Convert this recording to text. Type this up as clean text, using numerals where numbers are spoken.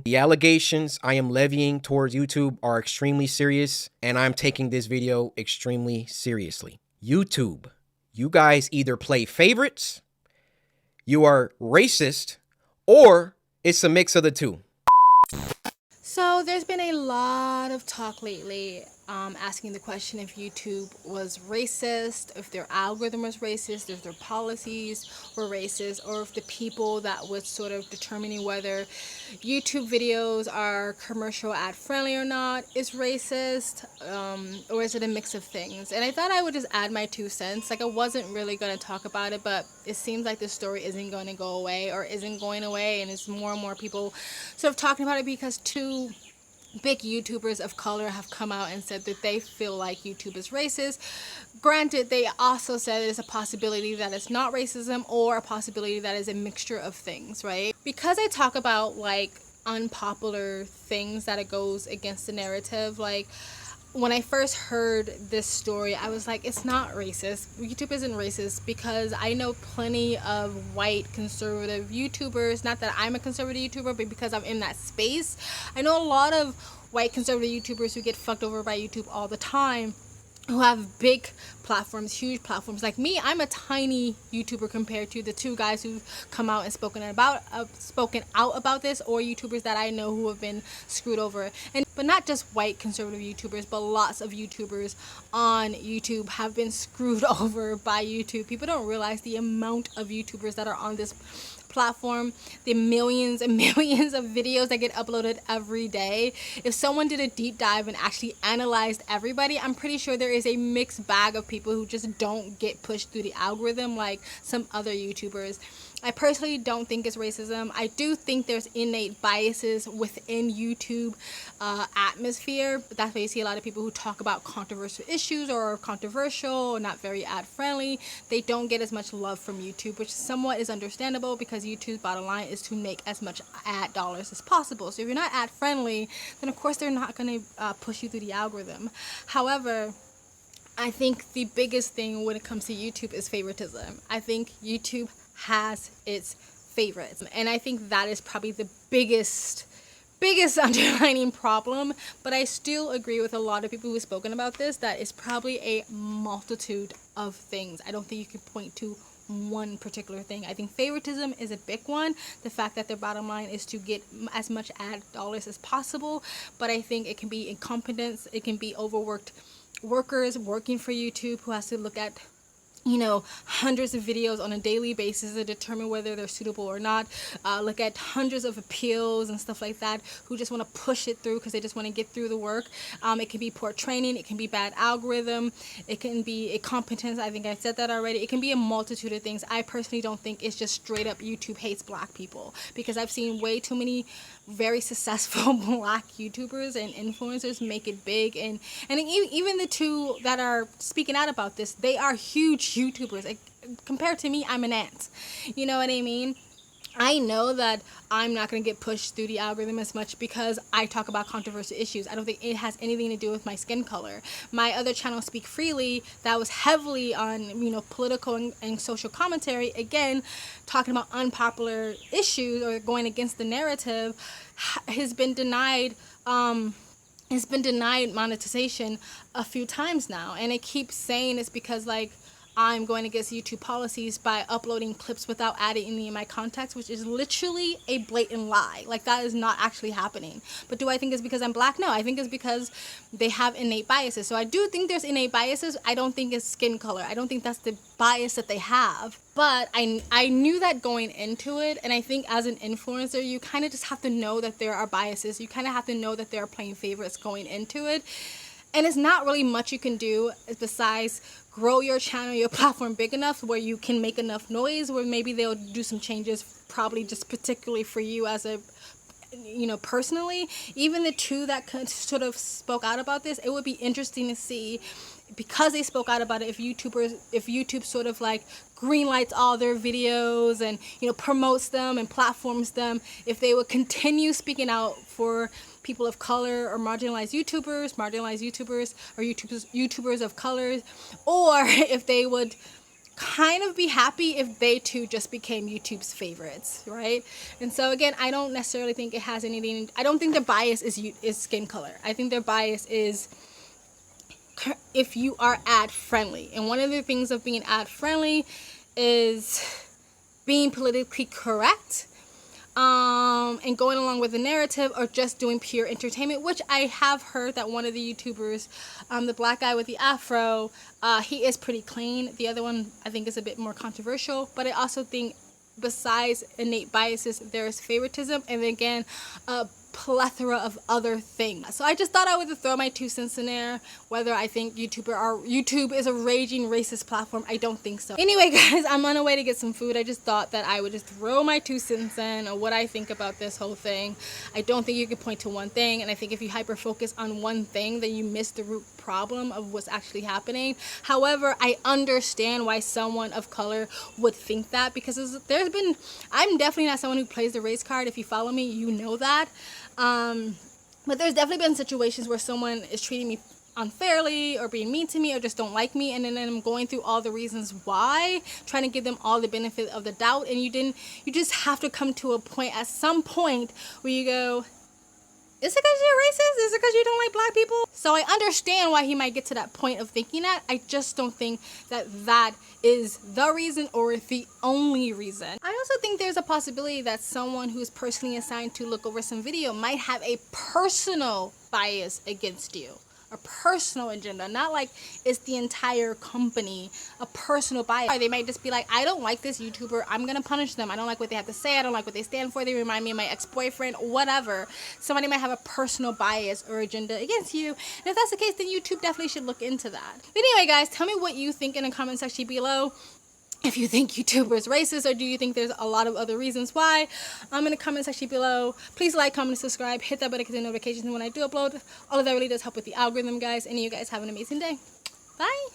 everyone. The allegations I am levying towards YouTube are extremely serious, and I'm taking this video extremely seriously. YouTube, you guys either play favorites, you are racist, or it's a mix of the two. So there's been a lot of talk lately asking the question if YouTube was racist, if their algorithm was racist, if their policies were racist, or if the people that was sort of determining whether YouTube videos are commercial ad friendly or not is racist, or is it a mix of things. And I thought I would just add my 2 cents. Like, I wasn't really going to talk about it, but it seems like this story isn't going to go away or isn't going away, and it's more and more people sort of talking about it because two big YouTubers of color have come out and said that they feel like YouTube is racist. Granted, they also said there's a possibility that it's not racism or a possibility that is a mixture of things, right? Because I talk about like unpopular things that it goes against the narrative, like when I first heard this story, I was like, it's not racist. YouTube isn't racist, because I know plenty of white conservative YouTubers. Not that I'm a conservative YouTuber, but because I'm in that space. I know a lot of white conservative YouTubers who get fucked over by YouTube all the time, who have big platforms, huge platforms. Like me, I'm a tiny YouTuber compared to the 2 guys who've come out and spoken out about this, or YouTubers that I know who have been screwed over. But not just white conservative YouTubers, but lots of YouTubers on YouTube have been screwed over by YouTube. People don't realize the amount of YouTubers that are on this platform, the millions and millions of videos that get uploaded every day. If someone did a deep dive and actually analyzed everybody, I'm pretty sure there is a mixed bag of people who just don't get pushed through the algorithm like some other YouTubers. I personally don't think it's racism. I do think there's innate biases within YouTube atmosphere. That's why you see a lot of people who talk about controversial issues or controversial or not very ad friendly. They don't get as much love from YouTube, which somewhat is understandable because YouTube's bottom line is to make as much ad dollars as possible. So if you're not ad friendly, then of course they're not going to push you through the algorithm. However, I think the biggest thing when it comes to YouTube is favoritism. I think YouTube has its favorites, and I think that is probably the biggest underlying problem. But I still agree with a lot of people who've spoken about this that it's probably a multitude of things. I don't think you can point to one particular thing. I think favoritism is a big one. The fact that their bottom line is to get as much ad dollars as possible. But I think it can be incompetence. It can be overworked workers working for YouTube who has to look at hundreds of videos on a daily basis to determine whether they're suitable or not. Look at hundreds of appeals and stuff like that, who just want to push it through because they just want to get through the work. It can be poor training, it can be bad algorithm, it can be incompetence. I think I said that already. It can be a multitude of things. I personally don't think it's just straight up YouTube hates black people, because I've seen way too many very successful black YouTubers and influencers make it big, and even the 2 that are speaking out about this, they are huge YouTubers. Like, compared to me, I'm an ant. You know what I mean? I know that I'm not going to get pushed through the algorithm as much because I talk about controversial issues. I don't think it has anything to do with my skin color. My other channel, Speak Freely, that was heavily on political and social commentary, again talking about unpopular issues or going against the narrative, has been denied monetization a few times now. And it keeps saying it's because like I'm going against YouTube policies by uploading clips without adding any of my context, which is literally a blatant lie. Like, that is not actually happening. But do I think it's because I'm black? No, I think it's because they have innate biases. So I do think there's innate biases. I don't think it's skin color. I don't think that's the bias that they have. But I knew that going into it, and I think as an influencer, you kind of just have to know that there are biases. You kind of have to know that there are playing favorites going into it. And it's not really much you can do besides grow your channel, your platform big enough where you can make enough noise, where maybe they'll do some changes, probably just particularly for you as a, personally. Even the 2 that sort of spoke out about this, it would be interesting to see, because they spoke out about it, if YouTube sort of like greenlights all their videos and promotes them and platforms them, if they would continue speaking out for people of color or marginalized YouTubers or YouTubers of colors, or if they would kind of be happy if they too just became YouTube's favorites, right? And so again, I don't necessarily think it has anything. I don't think their bias is skin color. I think their bias is if you are ad friendly. And one of the things of being ad friendly is being politically correct, and going along with the narrative, or just doing pure entertainment, which I have heard that one of the YouTubers, the black guy with the afro, he is pretty clean. The other one I think is a bit more controversial, but I also think besides innate biases, there is favoritism, and again, a plethora of other things. So I just thought I would throw my 2 cents in there. Whether I think YouTube is a raging racist platform, I don't think so. Anyway, guys, I'm on a way to get some food. I just thought that I would just throw my 2 cents in on what I think about this whole thing. I don't think you can point to one thing, and I think if you hyper focus on one thing, then you miss the root problem of what's actually happening. However, I understand why someone of color would think that, because I'm definitely not someone who plays the race card. If you follow me, you know that. But there's definitely been situations where someone is treating me unfairly or being mean to me or just don't like me, and then I'm going through all the reasons why, trying to give them all the benefit of the doubt, and you just have to come to a point at some point where you go, is it because you're racist? Is it because you don't like black people? So I understand why he might get to that point of thinking that. I just don't think that is the reason or the only reason. I also think there's a possibility that someone who's personally assigned to look over some video might have a personal bias against you. A personal agenda, not like it's the entire company, a personal bias. They might just be like, I don't like this YouTuber, I'm gonna punish them. I don't like what they have to say, I don't like what they stand for, they remind me of my ex-boyfriend, whatever. Somebody might have a personal bias or agenda against you, and if that's the case, then YouTube definitely should look into that. But anyway, guys, tell me what you think in the comment section below. If you think YouTube is racist, or do you think there's a lot of other reasons why? In the comment section below. Please like, comment, and subscribe. Hit that button to get notifications when I do upload. All of that really does help with the algorithm, guys. And you guys have an amazing day. Bye.